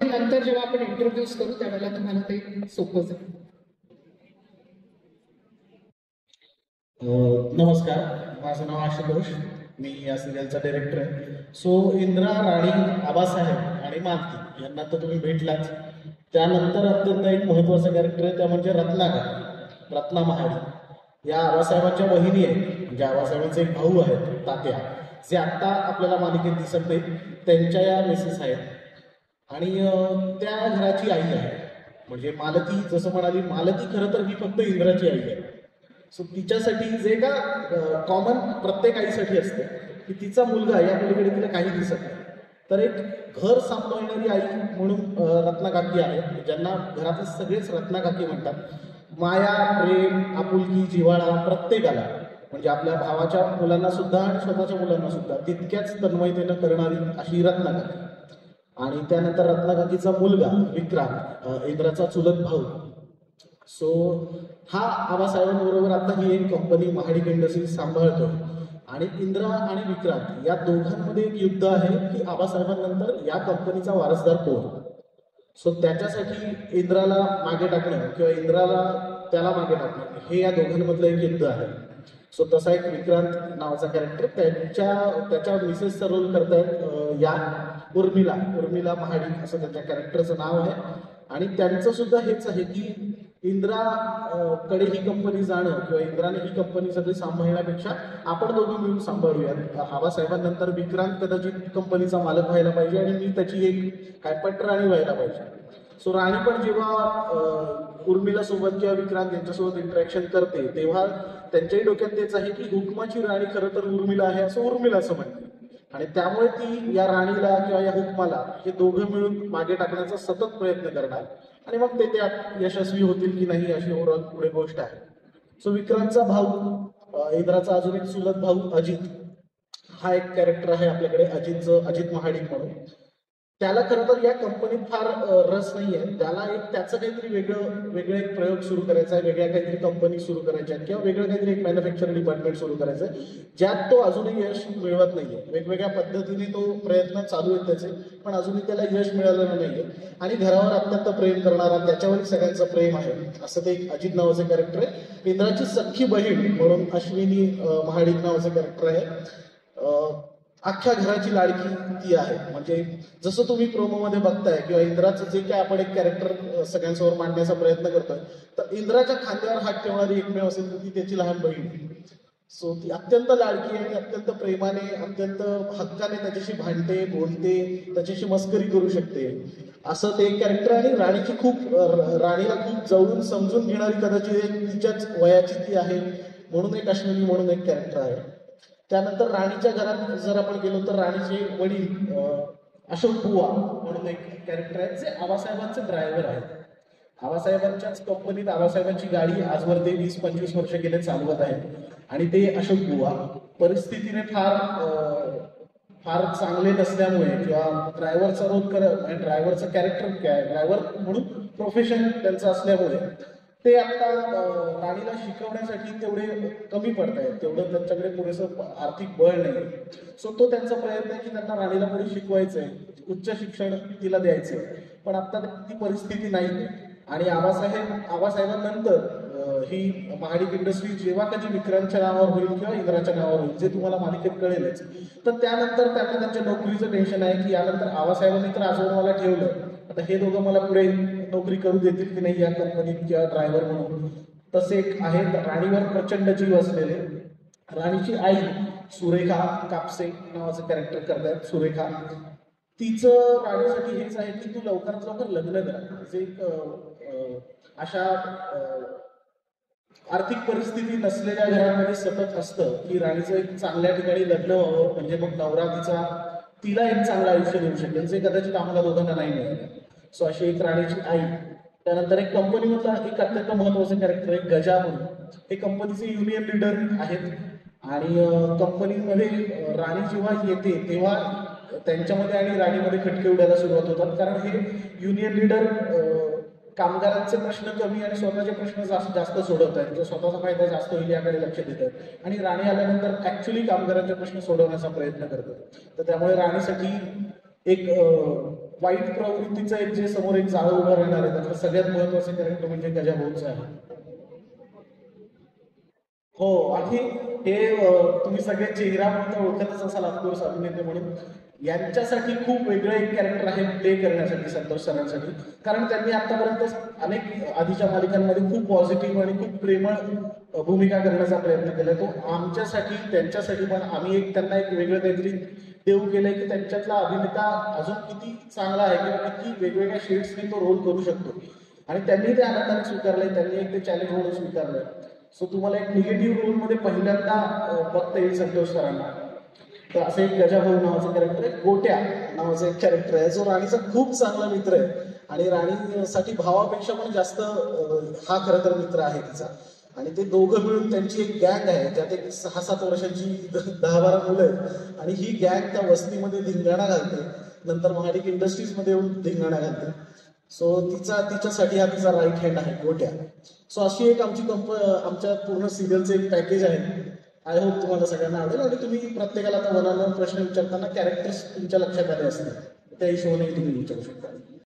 नंतर जेव्हा आपण इंट्रोड्यूस करू त्यावेळेला तुम्हाला ते सोपं जाईल. नमस्कार, माझं नाव आशुतोष, मी या सिरियलचा डायरेक्टर आहे. सो इंद्रा, राणी, आबासाहेब आणि मालती यांना तर तुम्ही भेटलाच. त्यानंतर अत्यंत एक महत्त्वाचं कॅरेक्टर आहे, त्या म्हणजे रत्ना महाडी. या आबासाहेबांच्या बहिणी आहेत, म्हणजे आबासाहेबांचे एक भाऊ आहेत तात्या, जे आत्ता आपल्याला मालिकेत दिसत नाहीत. त्यांच्या या मिसेस आहेत आणि त्या घराची आई आहे. म्हणजे मालती, जसं म्हणाली मालती, खरं तर ही फक्त इंद्राची आई आहे. सो तिच्यासाठी जे का कॉमन प्रत्येक आईसाठी असतं की तिचा मुलगा या पलीकडे तिला काही दिसत नाही, तर एक घर सांभाळणारी आई म्हणून रत्नाकाकी आहे, ज्यांना घरातले सगळेच रत्नाकाकी म्हणतात. माया, प्रेम, आपुलकी, जिव्हाळा प्रत्येकाला, म्हणजे आपल्या भावाच्या मुलांना सुद्धा आणि स्वतःच्या मुलांना सुद्धा तितक्याच तन्मयतेनं करणारी अशी रत्नाकाकी. आणि त्यानंतर रत्नाकाकीचा मुलगा विक्रांत, इंद्राचा चुलत भाऊ. सो हा आबासाहेबांबरोबर आता ही एक कंपनी महाडिक इंडस्ट्रीज सांभाळतो. आणि इंद्रा आणि विक्रांत या दोघांमध्ये एक युद्ध आहे की आबासाहेबांनंतर या कंपनीचा वारसदार कोण. सो त्याच्यासाठी इंद्राला मागे टाकणं किंवा इंद्राला त्याला मागे टाकणं हे या दोघांमधलं एक युद्ध आहे. सो तसा एक विक्रांत नावाचा कॅरेक्टर त्याच्या मिसेसचा रोल करतायत या उर्मिला महाडिक असं त्यांच्या कॅरेक्टरचं नाव आहे. आणि त्यांचं सुद्धा हेच आहे की इंद्रा कडे ही कंपनी जाणं किंवा इंद्राने ही कंपनी सगळी सांभाळण्यापेक्षा आपण दोघी मिळून सांभाळूयात. आबासाहेबांनंतर विक्रांत कदाचित कंपनीचा मालक व्हायला पाहिजे आणि मी त्याची एक काय पटराणी व्हायला पाहिजे. सो राणी पण जेव्हा उर्मिला सोबत किंवा विक्रांत यांच्यासोबत इंटरॅक्शन करते तेव्हा त्यांच्याही डोक्यात तेच आहे की हुकमाची राणी खरं तर उर्मिला आहे असं उर्मिला असं म्हणते. आणि त्यामुळे ती या राणीला किंवा या हुकमाला हे दोघं मिळून मागे टाकण्याचा सतत प्रयत्न करणार. आणि मग ते त्यात यशस्वी होतील की नाही अशी ओव्हरऑल पुढे गोष्ट आहे. सो विक्रांतचा भाऊ, इंद्राचा अजून एक चुलत भाऊ अजित, हा एक कॅरेक्टर आहे आपल्याकडे, अजित महाडिक म्हणून. त्याला खरं तर या कंपनीत फार रस नाही आहे. त्याला त्याचं काहीतरी वेगळं एक प्रयोग सुरू करायचा आहे, वेगळ्या काहीतरी कंपनी सुरू करायच्या आहेत किंवा वेगळं काहीतरी एक मॅन्युफॅक्चरिंग डिपार्टमेंट सुरू करायचं आहे, ज्यात तो अजूनही यश मिळवत नाहीये. वेगवेगळ्या पद्धतीने तो प्रयत्न चालू आहेत त्याचे, पण अजूनही त्याला यश मिळालेलं नाहीये. आणि घरावर अत्यंत प्रेम करणारा, त्याच्यावर सगळ्यांचं प्रेम आहे असं ते एक अजित नावाचं कॅरेक्टर आहे. इंद्राची सख्खी बहीण म्हणून अश्विनी महाडिक नावाचं कॅरेक्टर आहे. अख्ख्या घराची लाडकी ती आहे. म्हणजे जसं तुम्ही प्रोमोमध्ये बघताय किंवा इंद्राचं जे काय आपण एक कॅरेक्टर सगळ्यांसमोर मांडण्याचा प्रयत्न करतोय, तर इंद्राच्या खांद्यावर हात ठेवणारी एकमेव असेल तर ती त्याची लहान बहीण. सो ती अत्यंत लाडकी आणि अत्यंत प्रेमाने, अत्यंत हक्काने त्याच्याशी भांडते, बोलते, त्याच्याशी मस्करी करू शकते असं ते एक कॅरेक्टर. आणि राणीला खूप जवळून समजून घेणारी कदाचित तिच्याच वयाची ती आहे म्हणून एक अश्विनी म्हणून एक कॅरेक्टर आहे. त्यानंतर राणीच्या घरात जर आपण गेलो तर राणीचे वडील अशोक बुवा म्हणून एक कॅरेक्टर आहे, जे आबासाहेबांचे ड्रायव्हर आहेत. आबासाहेबांच्याच कंपनीत आबासाहेबांची गाडी आजवर ते 20-25 वर्ष गेले चालवत आहेत. आणि ते अशोक बुवा परिस्थितीने फार चांगले नसल्यामुळे किंवा ड्रायव्हरचा रोल ड्रायव्हरचं कॅरेक्टर ड्रायव्हर म्हणून प्रोफेशन त्यांचं असल्यामुळे ते आता राणीला शिकवण्यासाठी तेवढे कमी पडत आहेत, तेवढं त्यांच्याकडे पुरेसं आर्थिक बळ नाही. सो तो त्यांचा प्रयत्न आहे की त्यांना राणीला पुढे शिकवायचंय, उच्च शिक्षण तिला द्यायचंय, पण आता ती परिस्थिती नाही. आणि आबासाहेबांनंतर ही महाडिक इंडस्ट्री जेव्हा कधी विक्रांतच्या नावावर होईल किंवा इंद्राच्या नावावर होईल, जे तुम्हाला मालिकेत कळेलच, तर त्यानंतर त्यांना त्यांच्या नोकरीचं टेन्शन आहे की यानंतर आबासाहेबांनी तर आजवर मला ठेवलं, आता हे दोघं मला पुढे नोकरी करू देतील की नाही या कंपनीत किंवा ड्रायव्हर म्हणून. तसे एक आहे राणीवर प्रचंड जीव असलेले राणीची आई सुरेखा कापसे नावाचं कॅरेक्टर करतायत. सुरेखा, तिचं राणीसाठी हेच आहे की तू लवकरात लवकर लग्न कर. जे अशा आर्थिक परिस्थिती नसलेल्या घरांमध्ये सतत असतं की राणीचं एक चांगल्या ठिकाणी लग्न व्हावं, म्हणजे मग नवरा तिला एक चांगलं आयुष्य देऊ शकेल, जे कदाचित आम्हाला दोघांना नाही मिळालं. सो अशी एक राणीची आई. त्यानंतर एक कंपनीमधला एक अत्यंत महत्वाचं कॅरेक्टर आहे गजा म्हणून. हे कंपनीचे युनियन लीडर आहेत. आणि कंपनीमध्ये राणी जेव्हा येते तेव्हा त्यांच्यामध्ये आणि राणीमध्ये खटके उडायला सुरुवात होतात, कारण हे युनियन लीडर कामगारांचे प्रश्न कमी आणि स्वतःचे प्रश्न जास्त सोडवत आहेत, स्वतःचा फायदा जास्त होईल याकडे लक्ष देत आहेत. आणि राणी आल्यानंतर ऍक्च्युली कामगारांचे प्रश्न सोडवण्याचा प्रयत्न करतात. तर त्यामुळे राणीसाठी एक वाईट प्रवृत्तीचं एक जे समोर एक जाळं उभं राहणार आहे त्यातलं सगळ्यात महत्वाचं कॅरेक्टर म्हणजे गजाभाऊचं आहे. हो आणि हे तुम्ही सगळे चेहरा म्हणून ओळखतच असाल ऑफकोर्स अभिनेते म्हणून. यांच्यासाठी खूप वेगळं एक कॅरेक्टर आहे प्ले करण्यासाठी संतोष सरांसाठी, कारण त्यांनी आतापर्यंत अनेक आधीच्या मालिकांमध्ये खूप पॉझिटिव्ह आणि खूप प्रेमळ भूमिका करण्याचा प्रयत्न केलाय. तो आमच्यासाठी त्यांच्यासाठी पण आम्ही एक त्यांना एक वेगळं काहीतरी देऊ केलंय की त्यांच्यातला अभिनेता अजून किती चांगला आहे किंवा किती वेगवेगळ्या शेड्सने तो रोल करू शकतो आणि त्यांनी ते आनंदाने स्वीकारलंय. त्यांनी एक ते चॅलेंज म्हणून स्वीकारलंय. सो तुम्हाला एक निगेटिव्ह रोलमध्ये पहिल्यांदा बघता येईल संतोष सरांना. तर असं एक गजाभाऊ नावाचं कॅरेक्टर आहे. गोट्या नावाचं एक कॅरेक्टर आहे जो राणीचा खूप चांगला मित्र आहे आणि राणीसाठी भावापेक्षा पण जास्त हा खरं तर मित्र आहे तिचा. आणि ते दोघं मिळून त्यांची एक गँग आहे त्यात एक 6-7 वर्षांची 10-12 मुलं आहेत आणि ही गँग त्या वस्तीमध्ये धिंगाणा घालते. नंतर महाडिक इंडस्ट्रीजमध्ये येऊन धिंगाणा घालते. सो तिच्यासाठी हा तिचा राईट हँड आहे गोट्या. सो अशी एक आमच्या पूर्ण सिरियलचं एक पॅकेज आहे. आय होप तुम्हाला सगळ्यांना आवडेल आणि तुम्ही प्रत्येकाला आता 1-on-1 प्रश्न विचारताना कॅरेक्टर्स तुमच्या लक्षात आले असतील त्या हिशोबाने तुम्ही विचारू शकता.